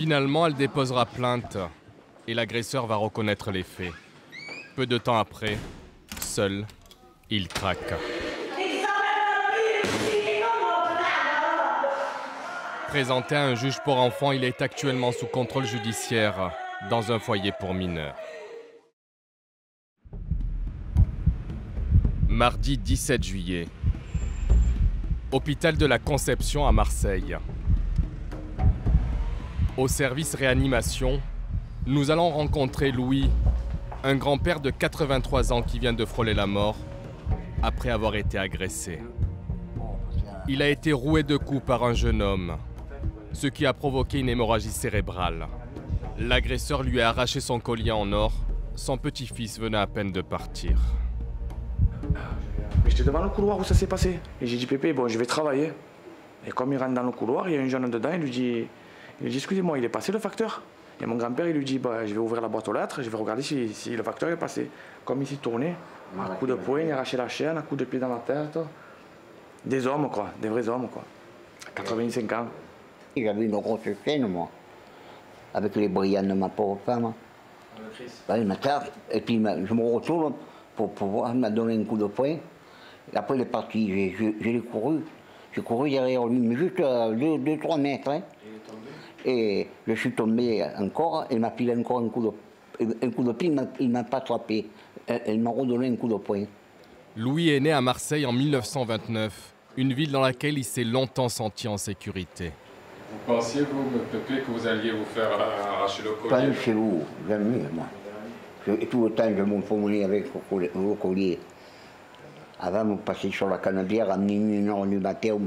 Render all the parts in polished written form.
Finalement, elle déposera plainte et l'agresseur va reconnaître les faits. Peu de temps après, seul, il craque. Présenté à un juge pour enfants, il est actuellement sous contrôle judiciaire dans un foyer pour mineurs. Mardi 17 juillet, hôpital de la Conception à Marseille. Au service réanimation, nous allons rencontrer Louis, un grand-père de 83 ans qui vient de frôler la mort après avoir été agressé. Il a été roué de coups par un jeune homme, ce qui a provoqué une hémorragie cérébrale. L'agresseur lui a arraché son collier en or. Son petit-fils venait à peine de partir. Mais j'étais devant le couloir où ça s'est passé. Et j'ai dit, Pépé, bon, je vais travailler. Et comme il rentre dans le couloir, il y a un jeune dedans, il lui dit excusez-moi, il est passé le facteur? Et mon grand-père, il lui dit, bah, je vais ouvrir la boîte aux lettres, je vais regarder si le facteur est passé. Comme il s'est tourné, à coup de poing, il a arraché la chaîne, à coup de pied dans la tête. Des hommes, quoi, des vrais hommes, quoi. 85 ans. J'avais une grosse chaîne, moi, avec les brillants de ma pauvre femme. Ben, il m'a tapé, et puis je me retourne pour voir, il m'a donné un coup de poing. Et après, il est parti, j'ai couru. J'ai couru derrière lui, mais juste 2-3 mètres. Hein. Et je suis tombé encore, et il m'a filé encore un coup de pied, il ne m'a pas attrapé. Il m'a redonné un coup de poing. Louis est né à Marseille en 1929, une ville dans laquelle il s'est longtemps senti en sécurité. Vous pensiez, vous, Pépé, que vous alliez vous faire arracher le collier? Pas chez vous, jamais, moi. Tout le temps, je me promenais avec le collier. Avant, on passait sur la Canebière, à minuit, 1h du matin,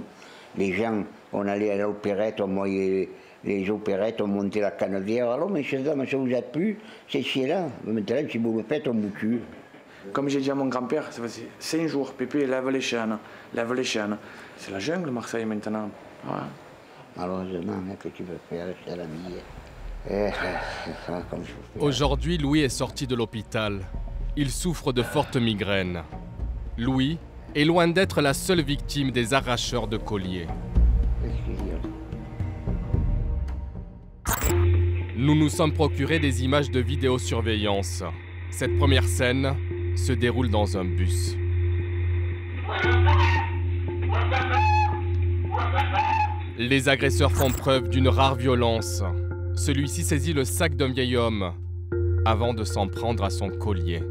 les gens, on allait à l'opérette, on voyait les opérettes, on montait la Canebière. Alors, messieurs, dames, ça vous a plu, c'est là. Maintenant, si vous le faites, on vous tue. Comme j'ai dit à mon grand-père, ça faisait 5 jours, Pépé, lève les chaînes, lève les chaînes. C'est la jungle, Marseille, maintenant. Ouais. Malheureusement, que tu veux faire, c'est la vie. Aujourd'hui, Louis est sorti de l'hôpital. Il souffre de fortes migraines. Louis est loin d'être la seule victime des arracheurs de colliers. Nous nous sommes procuré des images de vidéosurveillance. Cette première scène se déroule dans un bus. Les agresseurs font preuve d'une rare violence. Celui-ci saisit le sac d'un vieil homme avant de s'en prendre à son collier.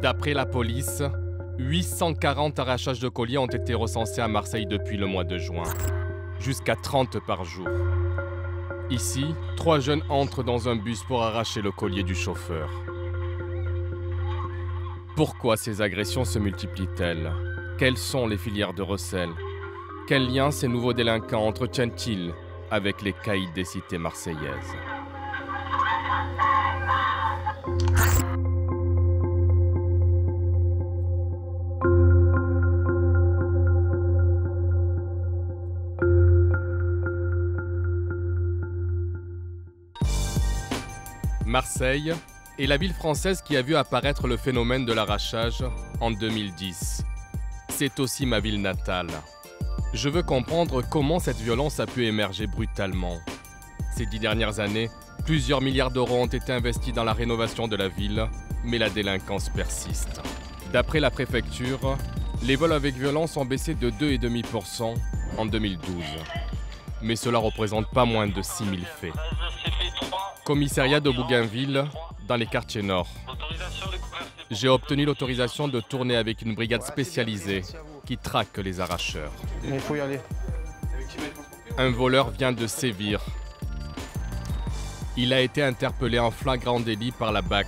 D'après la police, 840 arrachages de colliers ont été recensés à Marseille depuis le mois de juin, jusqu'à 30 par jour. Ici, 3 jeunes entrent dans un bus pour arracher le collier du chauffeur. Pourquoi ces agressions se multiplient-elles? Quelles sont les filières de recel? Quel lien ces nouveaux délinquants entretiennent-ils avec les caïds des cités marseillaises? Marseille est la ville française qui a vu apparaître le phénomène de l'arrachage en 2010. C'est aussi ma ville natale. Je veux comprendre comment cette violence a pu émerger brutalement. Ces 10 dernières années, plusieurs milliards d'euros ont été investis dans la rénovation de la ville, mais la délinquance persiste. D'après la préfecture, les vols avec violence ont baissé de 2,5% en 2012. Mais cela représente pas moins de 6 000 faits. Commissariat de Bougainville, dans les quartiers nord. J'ai obtenu l'autorisation de tourner avec une brigade spécialisée qui traque les arracheurs. Mais il faut y aller. Un voleur vient de sévir. Il a été interpellé en flagrant délit par la BAC.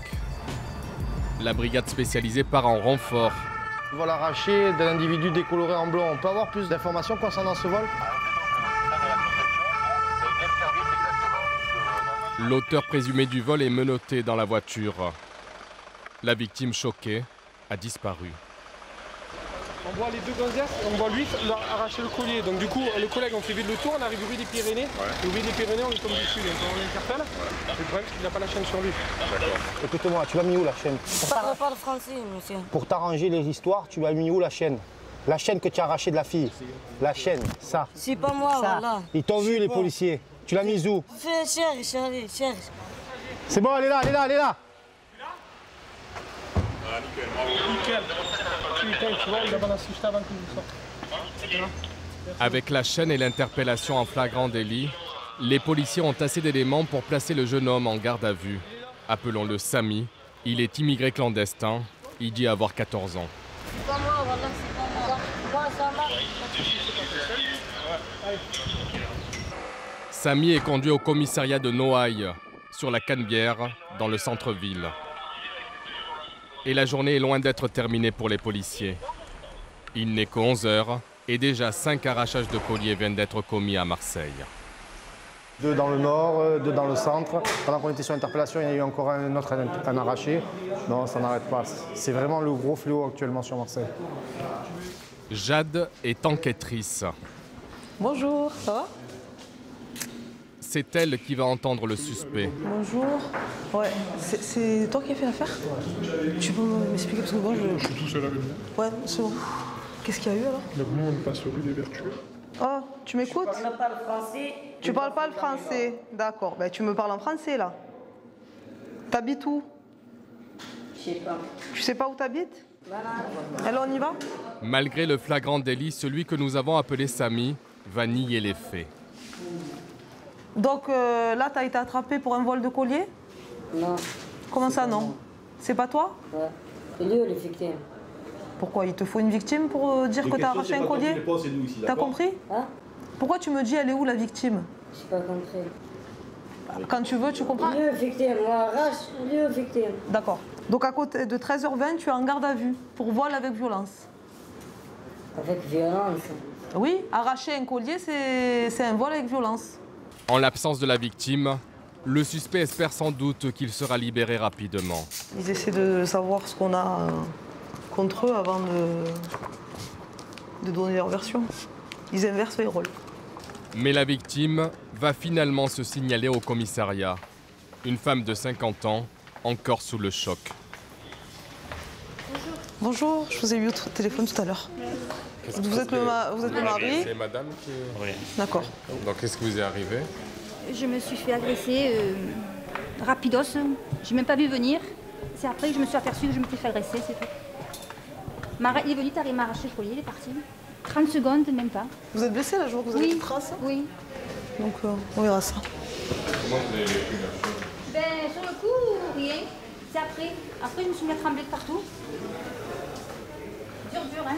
La brigade spécialisée part en renfort. Vol arraché d'un individu décoloré en blanc. On peut avoir plus d'informations concernant ce vol? L'auteur présumé du vol est menotté dans la voiture. La victime choquée a disparu. On voit les deux gonzesses, on voit lui arracher le collier. Donc du coup, les collègues ont fait vite le tour, on arrive rue des Pyrénées. Ouais. Rue des Pyrénées, on est tombé dessus. Donc on l'interpelle. Ouais. Le problème, c'est qu'il n'a pas la chaîne sur lui. Écoute-moi, tu l'as mis où la chaîne? Je parle pas de français, monsieur. Pour t'arranger les histoires, tu l'as mis où la chaîne? La chaîne que tu as arrachée de la fille. La chaîne, ça. C'est pas moi, Ça. voilà. Ils t'ont vu, les policiers. Tu l'as mise où? Cherche. C'est bon, elle est là, elle est là, elle est là. Nickel. Tu vois, il a balancé juste avant que je sorte. Avec la chaîne et l'interpellation en flagrant délit, les policiers ont assez d'éléments pour placer le jeune homme en garde à vue. Appelons-le Samy. Il est immigré clandestin. Il dit avoir 14 ans. C'est pas moi, voilà, c'est pas moi. Moi, ça va. Samy est conduit au commissariat de Noailles, sur la Canebière, dans le centre-ville. Et la journée est loin d'être terminée pour les policiers. Il n'est qu'à 11 heures et déjà 5 arrachages de colliers viennent d'être commis à Marseille. 2 dans le nord, 2 dans le centre. Pendant qu'on était sur l'interpellation, il y a eu encore un autre un arraché. Non, ça n'arrête pas. C'est vraiment le gros fléau actuellement sur Marseille. Jade est enquêtrice. Bonjour, ça va? C'est elle qui va entendre le suspect. Bonjour. Ouais, c'est toi qui as fait l'affaire? Tu peux m'expliquer parce que moi Je suis tout seul avec moi. Ouais, c'est bon. Qu'est-ce qu'il y a eu alors? Donc nous, on passe rue des Vertueux. Oh, tu m'écoutes? Je parle pas le français. Tu parles pas le français? D'accord, ben tu me parles en français là. T'habites où? Je sais pas. Tu sais pas où t'habites? Voilà. Alors on y va? Malgré le flagrant délit, celui que nous avons appelé Samy va nier les faits. Donc là, t'as été attrapé pour un vol de collier? Non. Comment ça non? C'est pas toi? Ouais. C'est lui, le victime. Pourquoi? Il te faut une victime pour dire que t'as arraché un collier? T'as compris? Hein? Pourquoi tu me dis elle est où la victime? J'ai pas compris. Quand tu veux, tu comprends? Lui, le victime. Moi, arrache, lui, le victime. D'accord. Donc à côté de 13h20, tu es en garde à vue pour vol avec violence. Avec violence. Oui, arracher un collier, c'est un vol avec violence. En l'absence de la victime, le suspect espère sans doute qu'il sera libéré rapidement. Ils essaient de savoir ce qu'on a contre eux avant de donner leur version. Ils inversent les rôles. Mais la victime va finalement se signaler au commissariat. Une femme de 50 ans, encore sous le choc. Bonjour, je vous ai eu au téléphone tout à l'heure. Vous êtes le mari? C'est madame qui... Oui. D'accord. Donc qu'est-ce qui vous est arrivé? Je me suis fait agresser rapidos. J'ai même pas vu venir. C'est après que je me suis aperçue que je m'étais fait agresser, c'est tout. Il est venu, il m'a arraché le collier, il est parti. 30 secondes, même pas. Vous êtes blessé là, je vois que vous avez des traces? Oui. Donc on verra ça. Comment vous avez vécu la chose? Ben, sur le coup, rien. C'est après. Après, je me suis mis à trembler de partout. Dur, hein.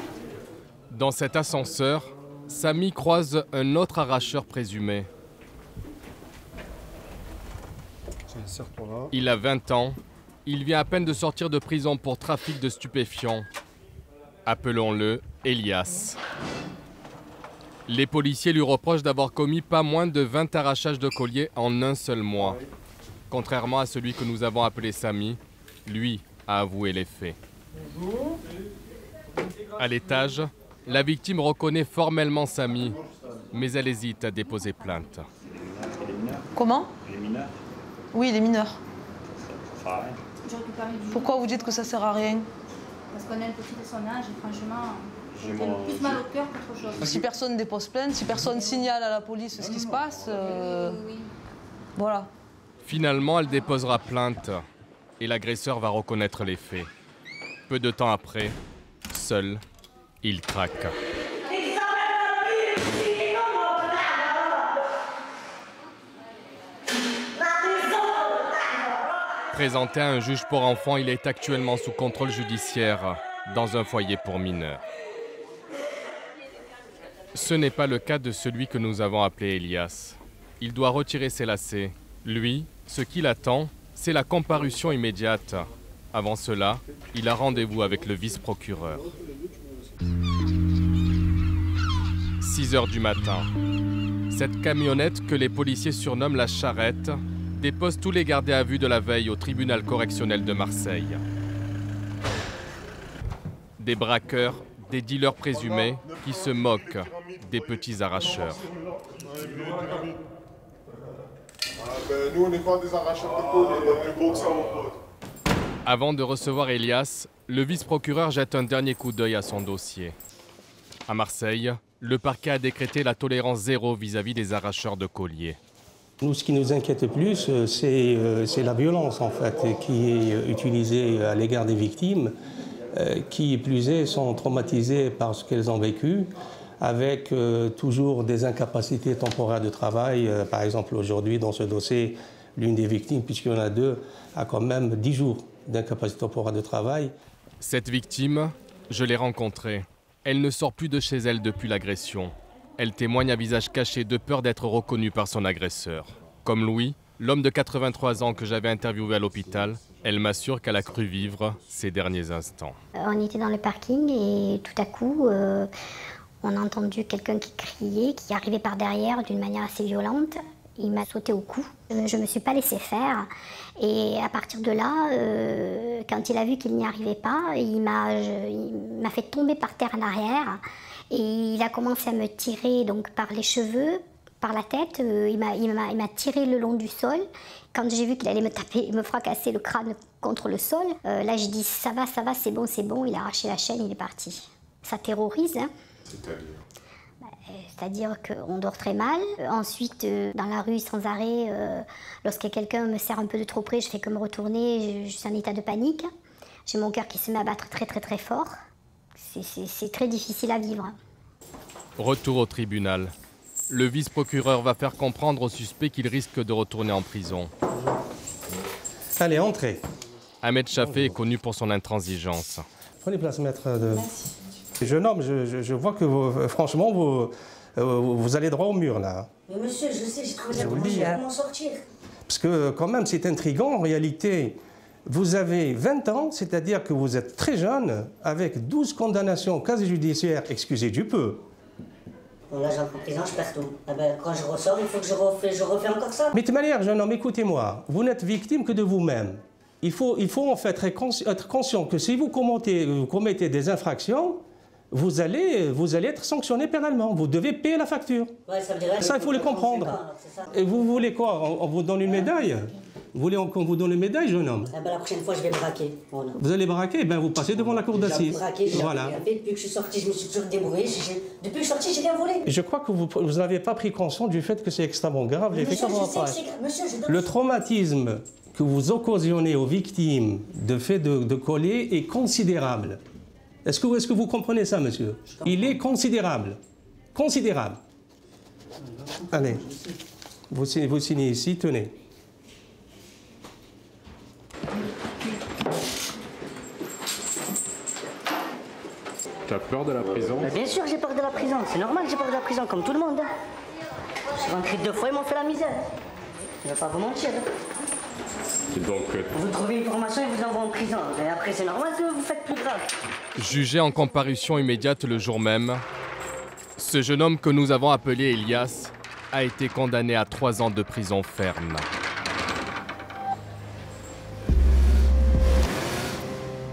Dans cet ascenseur, Samy croise un autre arracheur présumé. Il a 20 ans. Il vient à peine de sortir de prison pour trafic de stupéfiants. Appelons-le Elias. Les policiers lui reprochent d'avoir commis pas moins de 20 arrachages de colliers en un seul mois. Contrairement à celui que nous avons appelé Samy, lui a avoué les faits. À l'étage, la victime reconnaît formellement Samy, mais elle hésite à déposer plainte. Comment? Les mineurs. Oui, les mineurs. Ça sert à rien. J'aurais pu parler du... Pourquoi vous dites que ça sert à rien? Parce qu'on est un petit de son âge et franchement, J'ai j'ai mon- plus mal au cœur qu'autre chose. Si personne dépose plainte, si personne signale à la police ce qui se passe, Oui. voilà. Finalement, elle déposera plainte et l'agresseur va reconnaître les faits. Peu de temps après, seul, il craque. Présenté à un juge pour enfants, il est actuellement sous contrôle judiciaire dans un foyer pour mineurs. Ce n'est pas le cas de celui que nous avons appelé Elias. Il doit retirer ses lacets. Lui, ce qu'il attend, c'est la comparution immédiate. Avant cela, il a rendez-vous avec le vice-procureur. 6 heures du matin. Cette camionnette que les policiers surnomment la charrette dépose tous les gardés à vue de la veille au tribunal correctionnel de Marseille. Des braqueurs, des dealers présumés qui se moquent des petits arracheurs. Nous, on n'est pas des arracheurs de collier, on est plus beau que ça, mon pote. Avant de recevoir Elias, le vice-procureur jette un dernier coup d'œil à son dossier. À Marseille, le parquet a décrété la tolérance zéro vis-à-vis des arracheurs de colliers. Nous, ce qui nous inquiète le plus, c'est la violence en fait, qui est utilisée à l'égard des victimes, qui plus est sont traumatisées par ce qu'elles ont vécu, avec toujours des incapacités temporaires de travail. Par exemple, aujourd'hui, dans ce dossier, l'une des victimes, puisqu'il y en a deux, a quand même 10 jours d'incapacité temporaire de travail. Cette victime, je l'ai rencontrée. Elle ne sort plus de chez elle depuis l'agression. Elle témoigne à visage caché de peur d'être reconnue par son agresseur. Comme Louis, l'homme de 83 ans que j'avais interviewé à l'hôpital, elle m'assure qu'elle a cru vivre ses derniers instants. On était dans le parking et tout à coup, on a entendu quelqu'un qui criait, qui arrivait par derrière d'une manière assez violente. Il m'a sauté au cou. Je ne me suis pas laissé faire. Et à partir de là, quand il a vu qu'il n'y arrivait pas, il m'a fait tomber par terre en arrière. Et il a commencé à me tirer donc, par les cheveux, par la tête. Il m'a tiré le long du sol. Quand j'ai vu qu'il allait me taper, me fracasser le crâne contre le sol, là j'ai dit ça va, c'est bon, c'est bon. Il a arraché la chaîne, il est parti. Ça terrorise. Hein. C'est-à-dire qu'on dort très mal. Ensuite, dans la rue, sans arrêt, lorsque quelqu'un me serre un peu de trop près, je fais que me retourner, je suis en état de panique. J'ai mon cœur qui se met à battre très très très fort. C'est très difficile à vivre. Retour au tribunal. Le vice-procureur va faire comprendre au suspect qu'il risque de retourner en prison. Allez, entrez. Ahmed Chafé est connu pour son intransigeance. Prenez place, maître. Jeune homme, je vois que franchement, vous allez droit au mur, là. Mais monsieur, je sais, j'ai trouvé comment sortir. Parce que quand même, c'est intriguant. En réalité, vous avez 20 ans, c'est-à-dire que vous êtes très jeune, avec 12 condamnations au casier judiciaire, excusez du peu. Bon, là, j'entre en prison, je perds tout. Ah ben, quand je ressors, il faut que je refais encore ça. Mais de toute manière, jeune homme, écoutez-moi, vous n'êtes victime que de vous-même. Il faut en fait être conscient que si vous commettez des infractions, vous allez être sanctionné pénalement. Vous devez payer la facture. Ouais, ça veut dire, ça, il faut le comprendre. Et vous voulez quoi? On vous donne une médaille? Vous voulez qu'on vous donne une médaille, jeune homme? Ah ben, la prochaine fois, je vais braquer. Voilà. Vous allez braquer? Ben, vous passez devant la cour d'assises. Voilà. Depuis que je suis sorti, je me suis toujours débrouillé. Depuis que je suis sorti, j'ai rien volé. Je crois que vous n'avez pas pris conscience du fait que c'est extrêmement grave. Le traumatisme que vous occasionnez aux victimes de fait de coller est considérable. Est-ce que vous comprenez ça, monsieur? Il est considérable. Considérable. Allez, vous signez ici, tenez. Tu as peur de la prison? Bien sûr, j'ai peur de la prison. C'est normal, j'ai peur de la prison, comme tout le monde. Je suis rentré 2 fois, ils m'ont fait la misère. Je ne vais pas vous mentir. Et donc, vous trouvez une formation et vous envoie en prison. Et après, c'est normal que vous faites plus grave. Jugé en comparution immédiate le jour même, ce jeune homme que nous avons appelé Elias a été condamné à 3 ans de prison ferme.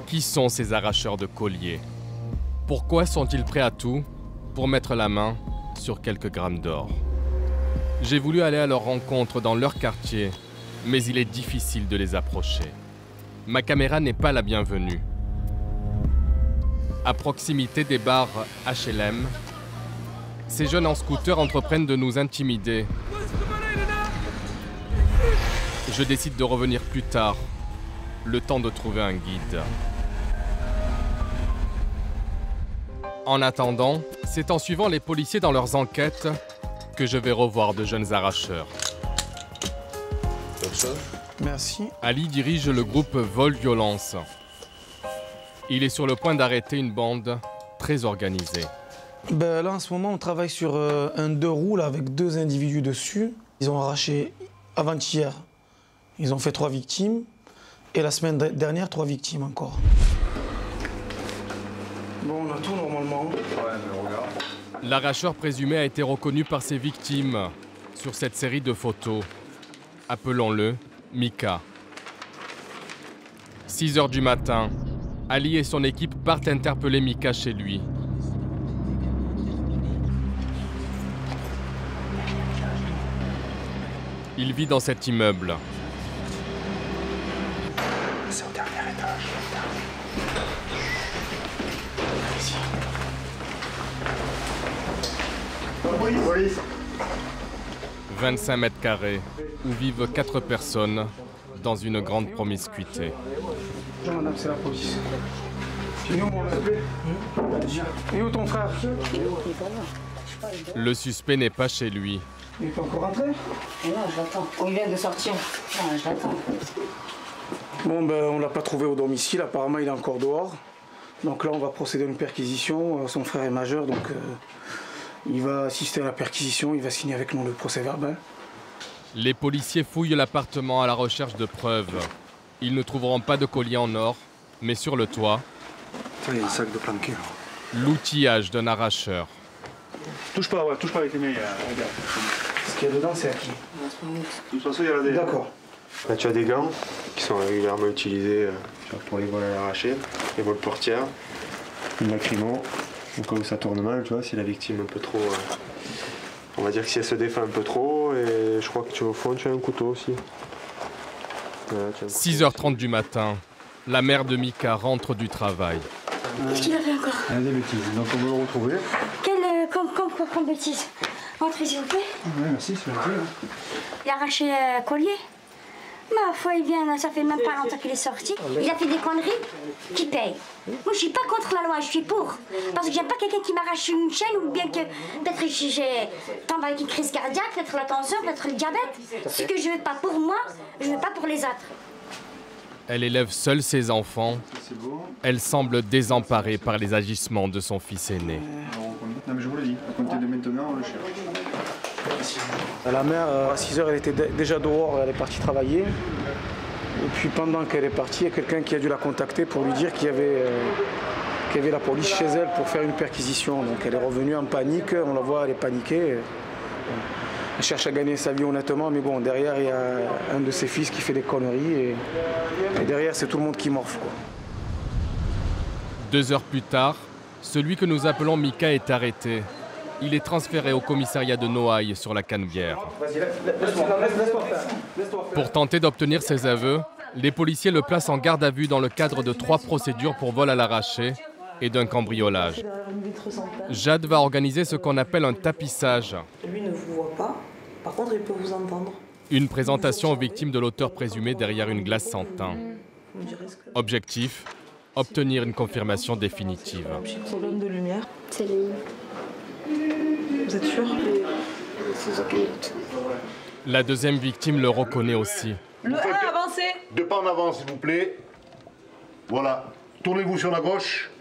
Qui sont ces arracheurs de colliers? Pourquoi sont-ils prêts à tout pour mettre la main sur quelques grammes d'or? J'ai voulu aller à leur rencontre dans leur quartier, mais il est difficile de les approcher. Ma caméra n'est pas la bienvenue. À proximité des bars HLM, ces jeunes en scooter entreprennent de nous intimider. Je décide de revenir plus tard, le temps de trouver un guide. En attendant, c'est en suivant les policiers dans leurs enquêtes que je vais revoir de jeunes arracheurs. Merci. Ali dirige le groupe Vol-Violence. Il est sur le point d'arrêter une bande très organisée. Ben là, en ce moment, on travaille sur un 2 roues là, avec 2 individus dessus. Ils ont arraché avant-hier. Ils ont fait 3 victimes. Et la semaine dernière, 3 victimes encore. Bon, on a tout normalement. Ouais, mais regarde. L'arracheur présumé a été reconnu par ses victimes sur cette série de photos. Appelons-le Mika. 6 h du matin, Ali et son équipe partent interpeller Mika chez lui. Il vit dans cet immeuble. C'est au dernier étage. Ici. Police. 25 mètres carrés, où vivent 4 personnes dans une grande promiscuité. Bonjour madame, c'est la police. Et où mon Et où ton frère? Le suspect n'est pas chez lui. Il est pas encore rentré? Non, je l'attends. Il vient de sortir. Non, je l'attends. Bon, ben, on l'a pas trouvé au domicile. Apparemment, il est encore dehors. Donc là, on va procéder à une perquisition. Son frère est majeur, donc il va assister à la perquisition. Il va signer avec nous le procès-verbal. Les policiers fouillent l'appartement à la recherche de preuves. Ils ne trouveront pas de collier en or, mais sur le toit, il y a un sac de planqué. L'outillage d'un arracheur. Touche pas avec les mains, regarde. Ce qu'il y a dedans, c'est à qui? De toute façon, il y en a des... D'accord. Là, tu as des gants qui sont régulièrement utilisés pour les vols à l'arraché, les vols portières, une lacrymo, comme ça tourne mal, tu vois, si la victime un peu trop... on va dire que si elle se défend un peu trop, et je crois que au fond, tu as un couteau aussi. Voilà, 6h30 du matin, la mère de Mika rentre du travail. Qu'est-ce qu'il a fait encore? Il y a des bêtises, donc on veut le retrouver. Comme bêtise? Entrez s'il vous plaît. Oui, merci, c'est gentil. Il a arraché le collier. Ma foi, il vient, ça fait même pas longtemps qu'il est sorti. Il a fait des conneries. Qui paye? Moi, je suis pas contre la loi, je suis pour. Parce que j'aime pas quelqu'un qui m'arrache une chaîne ou bien que peut-être j'ai tombe avec une crise cardiaque, peut-être la tension, peut-être le diabète. Ce que je veux pas pour moi, je veux pas pour les autres. Elle élève seule ses enfants. Elle semble désemparée par les agissements de son fils aîné. Non mais je vous l'ai dit, à compter de maintenant, on le cherche. La mère, à 6h, elle était déjà dehors, elle est partie travailler. Et puis pendant qu'elle est partie, il y a quelqu'un qui a dû la contacter pour lui dire qu'il y avait la police chez elle pour faire une perquisition. Donc elle est revenue en panique, on la voit, elle est paniquée. Elle cherche à gagner sa vie honnêtement, mais bon, derrière, il y a un de ses fils qui fait des conneries. Et derrière, c'est tout le monde qui morfle, quoi. 2 heures plus tard, celui que nous appelons Mika est arrêté. Il est transféré au commissariat de Noailles sur la Canebière. Pour tenter d'obtenir ses aveux, les policiers le placent en garde à vue dans le cadre de 3 procédures pour vol à l'arraché et d'un cambriolage. Jade va organiser ce qu'on appelle un tapissage. Lui ne vous voit pas, par contre il peut vous entendre. Une présentation aux victimes de l'auteur présumé derrière une glace sans teint. Objectif, obtenir une confirmation définitive. C'est l'homme de lumière. C'est lui. Vous êtes sûr? La deuxième victime le reconnaît aussi. Le 1, avancez. 2 pas en avant, s'il vous plaît. Voilà. Tournez-vous sur la gauche.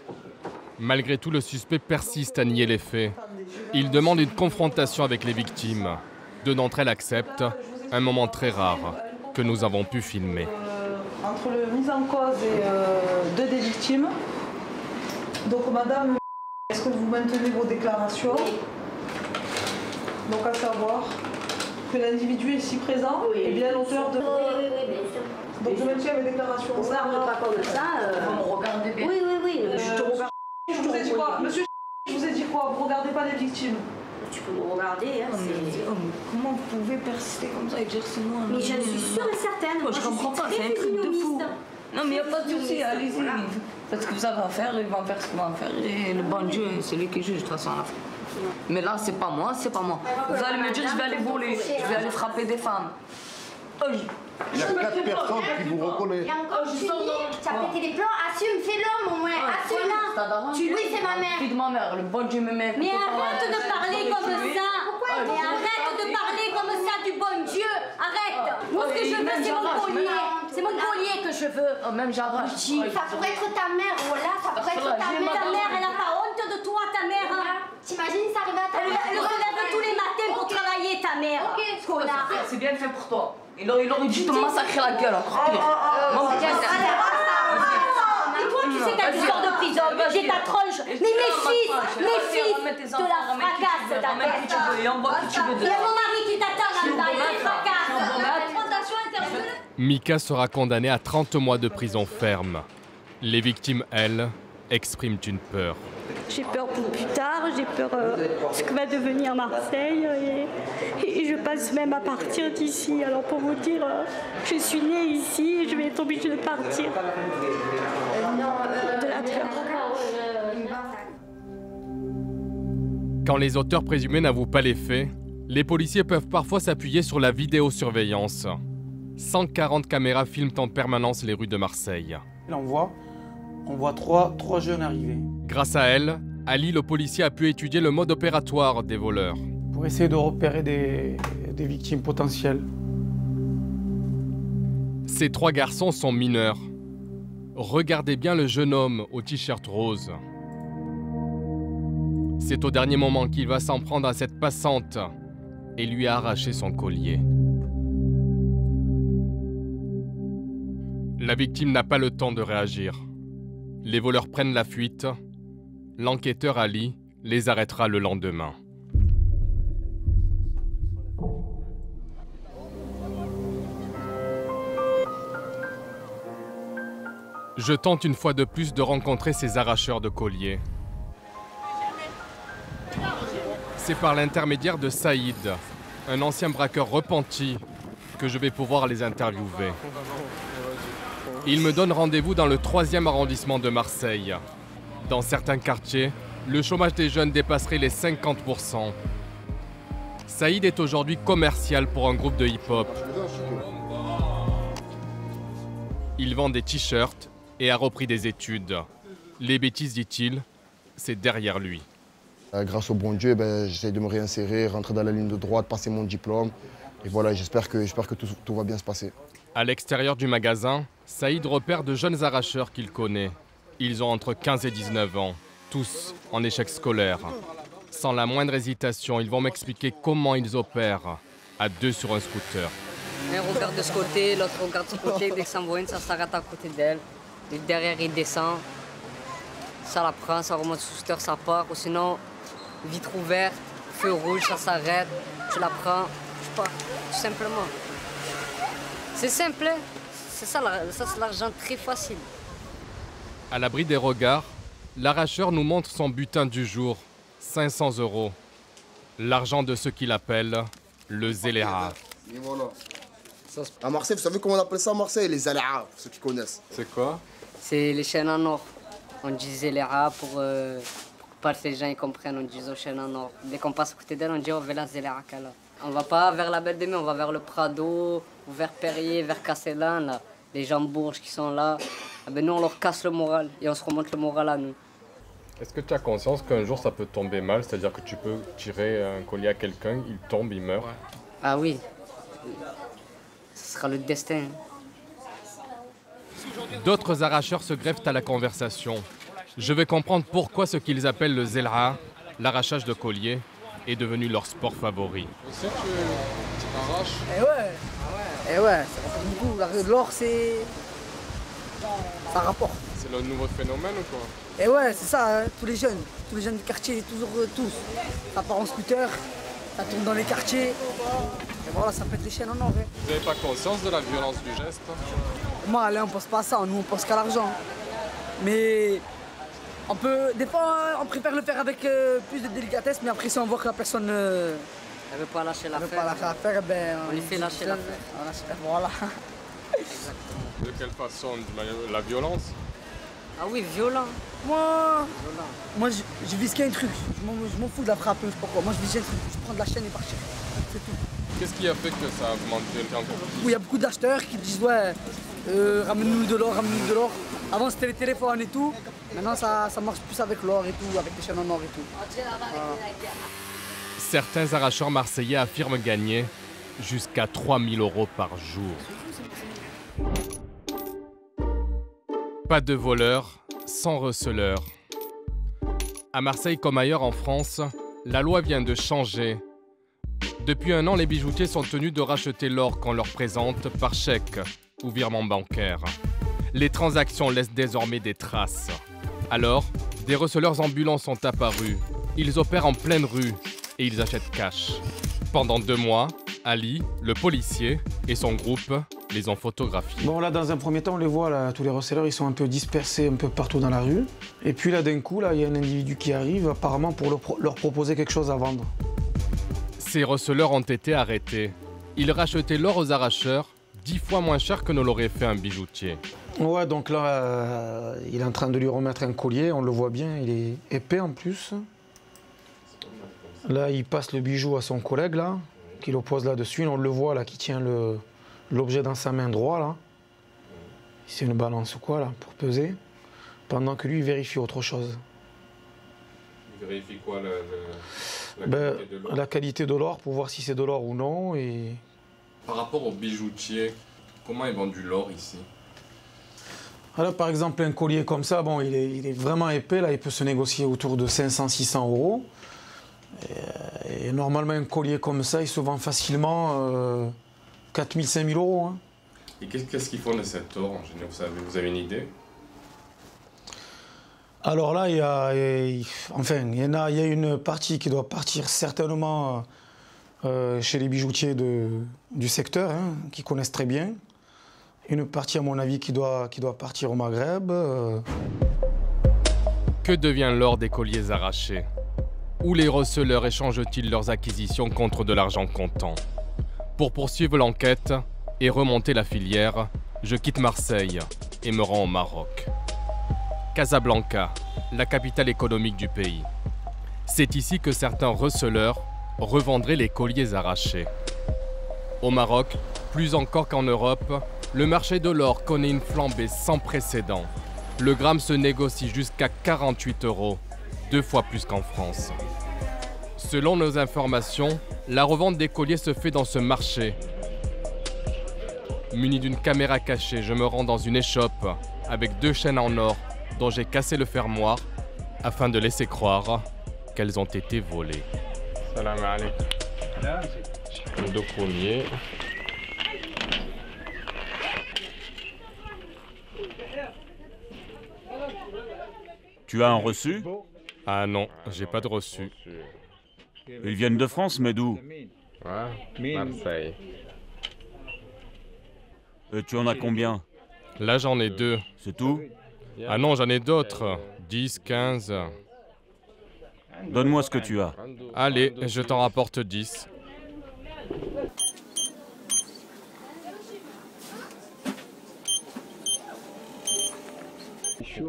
Malgré tout, le suspect persiste à nier les faits. Il demande une confrontation avec les victimes. 2 d'entre elles acceptent, un moment très rare que nous avons pu filmer. Entre le mise en cause et 2 des victimes. Donc madame, est-ce que vous maintenez vos déclarations? Donc à savoir que l'individu ici présent est bien l'auteur de... Donc je maintiens mes déclarations. On ne regarde pas comme ça, vous me regardez bien. Oui, je te regarde. Je vous ai dit quoi? Monsieur, je vous ai dit quoi? Vous regardez pas les victimes. Tu peux me regarder, hein, comment vous pouvez persister comme ça et dire c'est moi? Mais je suis sûre et certaine. Moi, je comprends pas, c'est un truc de fou. Non mais il n'y a pas de souci, allez-y. Faites ce que vous avez à faire, il va faire ce qu'il va en faire. Et le bon Dieu, c'est lui qui juge de toute façon à la fin. Mais là, c'est pas moi, c'est pas moi. Vous allez me dire je vais aller voler, je vais aller frapper des femmes. Il y a 4 personnes qui vous reconnaissent. Et encore, tu as pété des plans, assume, fais l'homme au moins, assume-la. Tu lui, c'est ma mère. Fille de ma mère, le bon Dieu me met. Mais arrête de parler comme ça. Pourquoi? Mais arrête de parler comme ça du bon Dieu. Arrête. Moi, ce que je veux, c'est mon collier. C'est mon collier que je veux. Même j'arrache. Ça pourrait être ta mère, voilà, ça pourrait être ta mère. Ta mère, elle a pas honte de toi, ta mère. T'imagines, ça arrive à ta mère. Elle se lève tous les matins pour travailler, ta mère. Ok, connard. C'est bien fait pour toi. Il aurait dû te massacrer la gueule, encore pire. Et toi, tu sais qu'elle sort de prison, j'ai ta tronche. Mais mes fils, de la fracasse ta tête. Il y a mon mari qui t'attend là-bas, il fracasse. Mika sera condamnée à 30 mois de prison ferme. Les victimes, elles, expriment une peur. J'ai peur pour plus tard, j'ai peur ce que va devenir Marseille et je pense même à partir d'ici. Alors pour vous dire, je suis née ici et je vais être obligée de partir de la peur. Quand les auteurs présumés n'avouent pas les faits, les policiers peuvent parfois s'appuyer sur la vidéosurveillance. 140 caméras filment en permanence les rues de Marseille. Là, on voit trois jeunes arriver. Grâce à elle, Ali, le policier, a pu étudier le mode opératoire des voleurs. Pour essayer de repérer des victimes potentielles. Ces 3 garçons sont mineurs. Regardez bien le jeune homme au t-shirt rose. C'est au dernier moment qu'il va s'en prendre à cette passante et lui arracher son collier. La victime n'a pas le temps de réagir. Les voleurs prennent la fuite. L'enquêteur Ali les arrêtera le lendemain. Je tente une fois de plus de rencontrer ces arracheurs de colliers. C'est par l'intermédiaire de Saïd, un ancien braqueur repenti, que je vais pouvoir les interviewer. Il me donne rendez-vous dans le 3e arrondissement de Marseille. Dans certains quartiers, le chômage des jeunes dépasserait les 50%. Saïd est aujourd'hui commercial pour un groupe de hip-hop. Il vend des t-shirts et a repris des études. Les bêtises, dit-il, c'est derrière lui. Grâce au bon Dieu, j'essaie de me réinsérer, rentrer dans la ligne de droite, passer mon diplôme. Et voilà, j'espère que tout va bien se passer. À l'extérieur du magasin, Saïd repère de jeunes arracheurs qu'il connaît. Ils ont entre 15 et 19 ans, tous en échec scolaire. Sans la moindre hésitation, ils vont m'expliquer comment ils opèrent, à 2 sur un scooter. Un regarde de ce côté, l'autre regarde de ce côté, dès que ça me voit une, ça s'arrête à côté d'elle. Et derrière, il descend, ça la prend, ça remonte sous scooter, ça part. Ou sinon, vitre ouverte, feu rouge, ça s'arrête, tu la prends, tu pars, tout simplement. C'est simple, hein? C'est ça c'est l'argent très facile. À l'abri des regards, l'arracheur nous montre son butin du jour, 500 €. L'argent de ce qu'il appelle le zéléra. Et voilà. À Marseille, vous savez comment on appelle ça à Marseille? Les zéléra, pour ceux qui connaissent. C'est quoi? C'est les chaînes en or. On dit zéléra pour pas que les gens ils comprennent, on dit aux chaînes en or. Dès qu'on passe à côté d'elle, on dit on veut la zéléra qu'elle a. On va pas vers la Belle de Mai, on va vers le Prado, ou vers Perrier, vers Castellane, là. Les gens de Bourges qui sont là. Ah ben nous, on leur casse le moral et on se remonte le moral à nous. Est-ce que tu as conscience qu'un jour ça peut tomber mal? C'est-à-dire que tu peux tirer un collier à quelqu'un, il tombe, il meurt? Ah oui. Ce sera le destin. D'autres arracheurs se greffent à la conversation. Je vais comprendre pourquoi ce qu'ils appellent le zéléra, l'arrachage de collier, est devenu leur sport favori. Tu sais que tu t'arraches? Eh ouais, eh ouais, ça rapporte beaucoup. L'or, c'est... ça rapporte. C'est le nouveau phénomène ou quoi? Eh ouais, c'est ça, hein, tous les jeunes du quartier, toujours tous. Ça part en scooter, ça tourne dans les quartiers. Et voilà, ça pète les chaînes en or. Hein. Vous n'avez pas conscience de la violence du geste? Moi, allez, on pense pas à ça, nous on pense qu'à l'argent. Mais on peut, des fois, on préfère le faire avec plus de délicatesse, mais après si on voit que la personne elle veut pas lâcher l'affaire, ben, on lui fait lâcher l'affaire. Voilà. Exactement. De quelle façon? La violence? Ah oui, violent. Moi je vise qu'un truc. Je m'en fous de la frappe, je sais pas quoi. Moi je vise un truc. Je prends de la chaîne et partir. C'est tout. Qu'est-ce qui a fait que ça a augmenté encore plus? Il y a beaucoup d'acheteurs qui disent ouais, ramène-nous de l'or, ramène-nous de l'or. Avant c'était les téléphones et tout. Maintenant ça marche plus avec l'or et tout, avec les chaînes en or et tout. Certains arracheurs marseillais affirment gagner jusqu'à 3 000 € par jour. Pas de voleurs sans receleurs. À Marseille comme ailleurs en France, la loi vient de changer. Depuis 1 an, les bijoutiers sont tenus de racheter l'or qu'on leur présente par chèque ou virement bancaire. Les transactions laissent désormais des traces. Alors, des receleurs ambulants sont apparus. Ils opèrent en pleine rue et ils achètent cash. Pendant 2 mois, Ali, le policier, et son groupe les ont photographiés. Bon, là, dans un premier temps, on les voit, là, tous les receleurs, ils sont un peu dispersés un peu partout dans la rue. Et puis là, d'un coup, là, il y a un individu qui arrive, apparemment pour leur proposer quelque chose à vendre. Ces receleurs ont été arrêtés. Ils rachetaient l'or aux arracheurs 10 fois moins cher que ne l'aurait fait un bijoutier. Ouais, donc là, il est en train de lui remettre un collier, on le voit bien, il est épais en plus. Là, il passe le bijou à son collègue, là, qui le pose là-dessus. On le voit, là, qui tient l'objet dans sa main droite, là. C'est une balance ou quoi, là, pour peser. Pendant que lui, il vérifie autre chose. Il vérifie quoi, la qualité de l'or, pour voir si c'est de l'or ou non. Et... Par rapport aux bijoutiers, comment est vendu l'or ici? Alors, par exemple, un collier comme ça, bon, il est vraiment épais, là, il peut se négocier autour de 500-600 €. Et normalement, un collier comme ça, il se vend facilement 4 000-5 000 €. Hein. Et qu'est-ce qu'ils font de cet or en général, vous avez une idée? Alors là, il y a une partie qui doit partir certainement chez les bijoutiers du secteur, hein, qui connaissent très bien. Une partie, à mon avis, qui doit partir au Maghreb. Que devient l'or des colliers arrachés? Où les receleurs échangent-ils leurs acquisitions contre de l'argent comptant? Pour poursuivre l'enquête et remonter la filière, je quitte Marseille et me rends au Maroc. Casablanca, la capitale économique du pays. C'est ici que certains receleurs revendraient les colliers arrachés. Au Maroc, plus encore qu'en Europe, le marché de l'or connaît une flambée sans précédent. Le gramme se négocie jusqu'à 48 €, 2 fois plus qu'en France. Selon nos informations, la revente des colliers se fait dans ce marché. Muni d'une caméra cachée, je me rends dans une échoppe avec 2 chaînes en or dont j'ai cassé le fermoir afin de laisser croire qu'elles ont été volées. Salam alaikum. Les 2 premiers. Tu as un reçu? Ah non, j'ai pas de reçu. Ils viennent de France, mais d'où? Marseille. Et tu en as combien? Là, j'en ai 2. C'est tout? Ah non, j'en ai d'autres. 10, 15. Donne-moi ce que tu as. Allez, je t'en rapporte 10.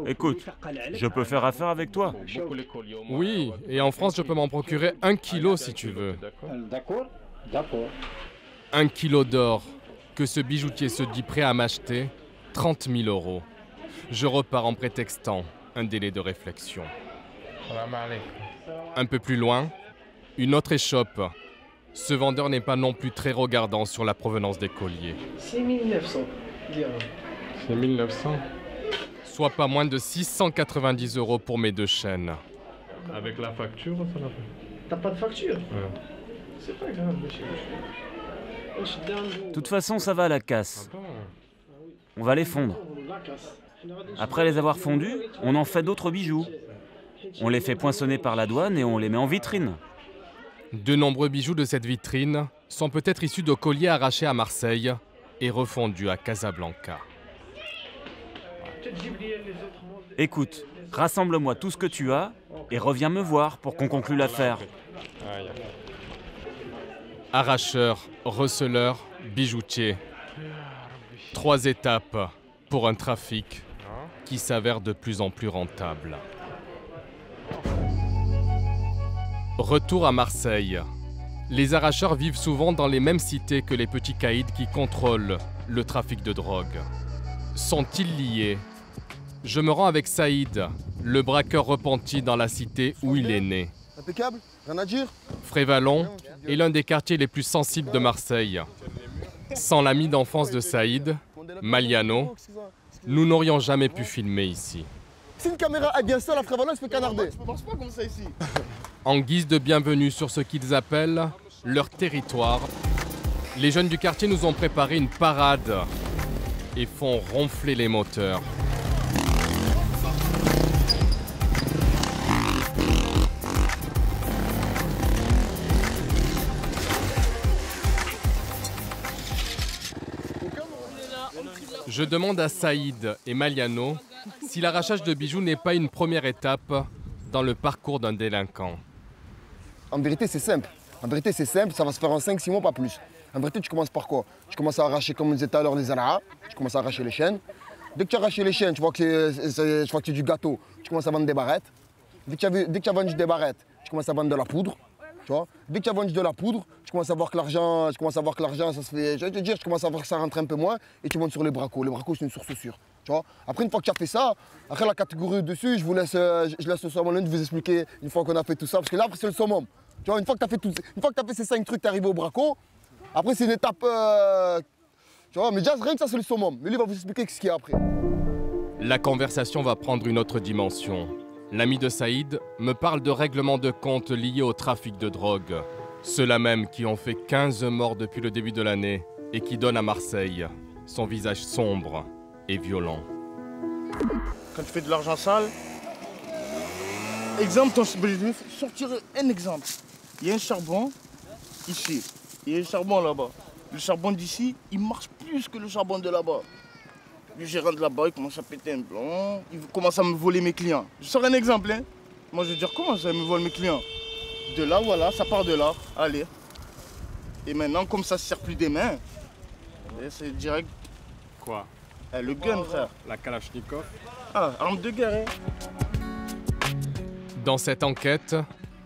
Écoute, je peux faire affaire avec toi? Oui, et en France, je peux m'en procurer 1 kilo si tu veux. D'accord, d'accord. 1 kilo d'or que ce bijoutier se dit prêt à m'acheter, 30 000 €. Je repars en prétextant un délai de réflexion. Un peu plus loin, une autre échoppe. Ce vendeur n'est pas non plus très regardant sur la provenance des colliers. 6 900 dirhams. 6 900 ? Soit pas moins de 690 € pour mes 2 chaînes. Avec la facture, ça l'a fait. T'as pas de facture? Ouais. C'est pas grave, monsieur. De toute façon, ça va à la casse. On va les fondre. Après les avoir fondus, on en fait d'autres bijoux. On les fait poinçonner par la douane et on les met en vitrine. De nombreux bijoux de cette vitrine sont peut-être issus de colliers arrachés à Marseille et refondus à Casablanca. Écoute, rassemble-moi tout ce que tu as et reviens me voir pour qu'on conclue l'affaire. Arracheur, receleur, bijoutier. 3 étapes pour un trafic qui s'avère de plus en plus rentable. Retour à Marseille. Les arracheurs vivent souvent dans les mêmes cités que les petits caïds qui contrôlent le trafic de drogue. Sont-ils liés? Je me rends avec Saïd, le braqueur repenti dans la cité où il est né. Impeccable, rien à dire. Frévalon est l'un des quartiers les plus sensibles de Marseille. Sans l'ami d'enfance de Saïd, Maliano, nous n'aurions jamais pu filmer ici. Si une caméra est bien seule, la Frévalon, elle se fait canarder. Je pense pas comme ça ici. En guise de bienvenue sur ce qu'ils appellent leur territoire, les jeunes du quartier nous ont préparé une parade et font ronfler les moteurs. Je demande à Saïd et Maliano si l'arrachage de bijoux n'est pas une première étape dans le parcours d'un délinquant. En vérité, c'est simple. En vérité, c'est simple, ça va se faire en 5-6 mois, pas plus. En vérité, tu commences par quoi? Tu commences à arracher, comme on disait tout à l'heure, les alara. Tu commences à arracher les chaînes. Dès que tu as arraché les chaînes, tu vois que c'est du gâteau. Tu commences à vendre des barrettes. Dès que tu as vendu des barrettes, tu commences à vendre de la poudre. Tu Tu vois, dès que tu as vendu de la poudre, je commence à voir que l'argent, ça se fait. Je vais te dire, je commence à voir que ça rentre un peu moins et tu montes sur les bracos. Les bracos, c'est une source sûre. Tu vois. Après, une fois que tu as fait ça, après la catégorie dessus, je laisse le saumon de vous expliquer une fois qu'on a fait tout ça. Parce que là, après, c'est le summum. Tu vois, une fois que tu as fait ces 5 trucs, tu es arrivé au braco. Après, c'est une étape. Tu vois, mais déjà, rien que ça, c'est le summum. Mais lui, il va vous expliquer ce qu'il y a après. La conversation va prendre une autre dimension. L'ami de Saïd me parle de règlements de compte liés au trafic de drogue. Ceux-là même qui ont fait 15 morts depuis le début de l'année et qui donnent à Marseille son visage sombre et violent. Quand tu fais de l'argent sale, exemple, je vais sortir un exemple. Il y a un charbon ici, il y a un charbon là-bas. Le charbon d'ici, il marche plus que le charbon de là-bas. Le gérant de là-bas, il commence à péter un plomb, il commence à me voler mes clients. Je sors un exemple, hein. Moi je vais dire, comment ça me vole mes clients? De là, voilà, ça part de là, allez. Et maintenant, comme ça ne se sert plus des mains, c'est direct. Quoi? Le gun, frère. La Kalachnikov? Ah, arme de guerre, hein. Dans cette enquête,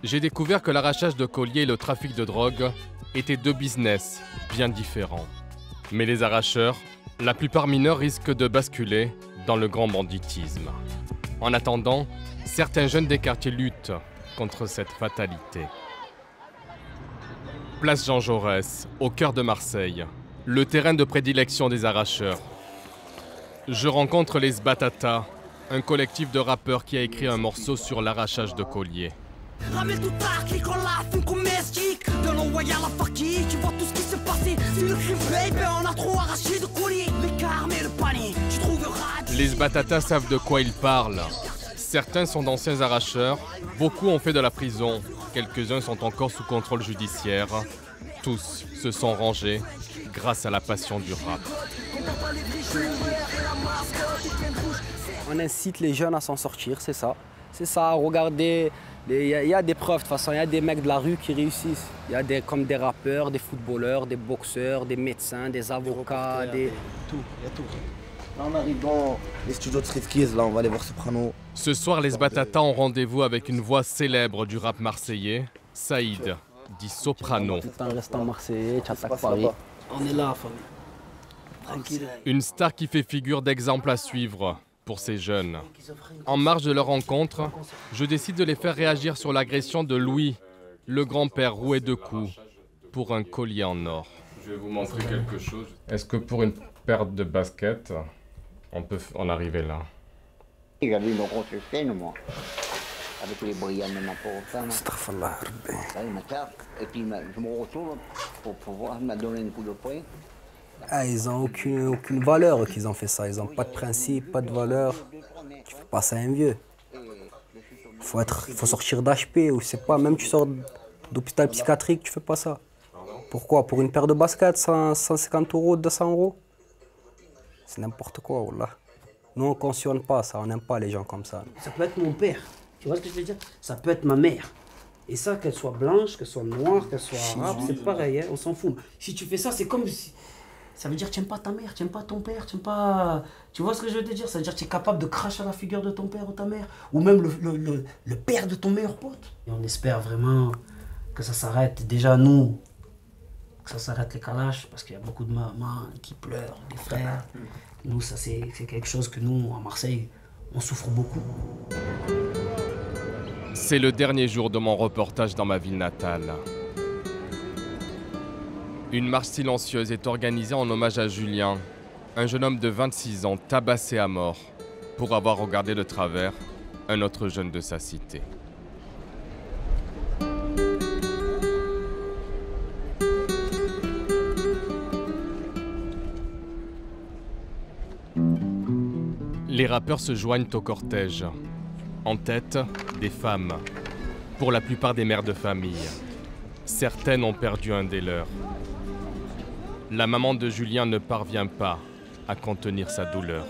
j'ai découvert que l'arrachage de colliers et le trafic de drogue étaient 2 business bien différents. Mais les arracheurs, la plupart mineurs, risquent de basculer dans le grand banditisme. En attendant, certains jeunes des quartiers luttent contre cette fatalité. Place Jean Jaurès, au cœur de Marseille, le terrain de prédilection des arracheurs. Je rencontre les Sbatata, un collectif de rappeurs qui a écrit un morceau sur l'arrachage de colliers. Ramène tout ta clique, on la fume comme mestique. De l'envoyer à la faquille, tu vois tout ce qui s'est passé. C'est le crime, baby, on a trop arraché de colliers. Les carmes et le panier, tu trouveras. Les Sbatata savent de quoi ils parlent. Certains sont d'anciens arracheurs, beaucoup ont fait de la prison, quelques-uns sont encore sous contrôle judiciaire. Tous se sont rangés grâce à la passion du rap. On incite les jeunes à s'en sortir, c'est ça. C'est ça, regardez, il y a des preuves de toute façon, il y a des mecs de la rue qui réussissent. Il y a comme des rappeurs, des footballeurs, des boxeurs, des médecins, des avocats, des... Tout, il y a tout. Là on arrive dans les studios de Street Kids, là on va aller voir Soprano. Ce soir, les Sbatata ont rendez-vous avec une voix célèbre du rap marseillais, Saïd, dit Soprano. Tout en restant marseillais, tu attaques Paris. On est là, famille. Tranquille. Une star qui fait figure d'exemple à suivre pour ces jeunes. En marge de leur rencontre, je décide de les faire réagir sur l'agression de Louis, le grand-père roué de coups, pour un collier en or. Je vais vous montrer quelque chose. Est-ce que pour une paire de baskets, on peut en arriver là? J'avais une grosse chaîne, moi, avec les brillants de ma pauvre femme. Et puis je me retourne pour pouvoir me donner un coup de poing. Ah, ils n'ont aucune valeur qu'ils ont fait ça. Ils n'ont pas de principe, pas de valeur. Tu fais pas ça à un vieux. Il faut sortir d'HP ou je sais pas, même tu sors d'hôpital psychiatrique, tu fais pas ça. Pourquoi? Pour une paire de baskets, 150 €, 200 €? C'est n'importe quoi, wallah. Nous, on ne cautionne pas ça, on n'aime pas les gens comme ça. Ça peut être mon père, tu vois ce que je veux dire? Ça peut être ma mère. Et ça, qu'elle soit blanche, qu'elle soit noire, qu'elle soit arabe, c'est pareil, hein, on s'en fout. Si tu fais ça, c'est comme si... Ça veut dire que tu n'aimes pas ta mère, tu n'aimes pas ton père, tu n'aimes pas... Tu vois ce que je veux te dire? Ça veut dire que tu es capable de cracher à la figure de ton père ou ta mère. Ou même le père de ton meilleur pote. Et on espère vraiment que ça s'arrête. Déjà, nous, que ça s'arrête les calaches, parce qu'il y a beaucoup de mamans qui pleurent, des frères. Nous, ça c'est quelque chose que nous, à Marseille, on souffre beaucoup. C'est le dernier jour de mon reportage dans ma ville natale. Une marche silencieuse est organisée en hommage à Julien, un jeune homme de 26 ans tabassé à mort pour avoir regardé de travers un autre jeune de sa cité. Les rappeurs se joignent au cortège. En tête, des femmes, pour la plupart des mères de famille. Certaines ont perdu un des leurs. La maman de Julien ne parvient pas à contenir sa douleur.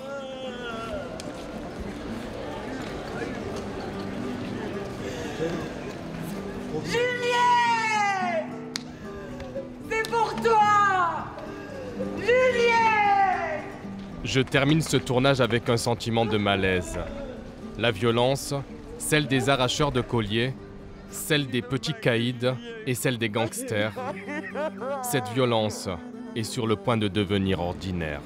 Julien! C'est pour toi! Julien! Je termine ce tournage avec un sentiment de malaise. La violence, celle des arracheurs de colliers, celle des petits caïds, et celle des gangsters, cette violence est sur le point de devenir ordinaire.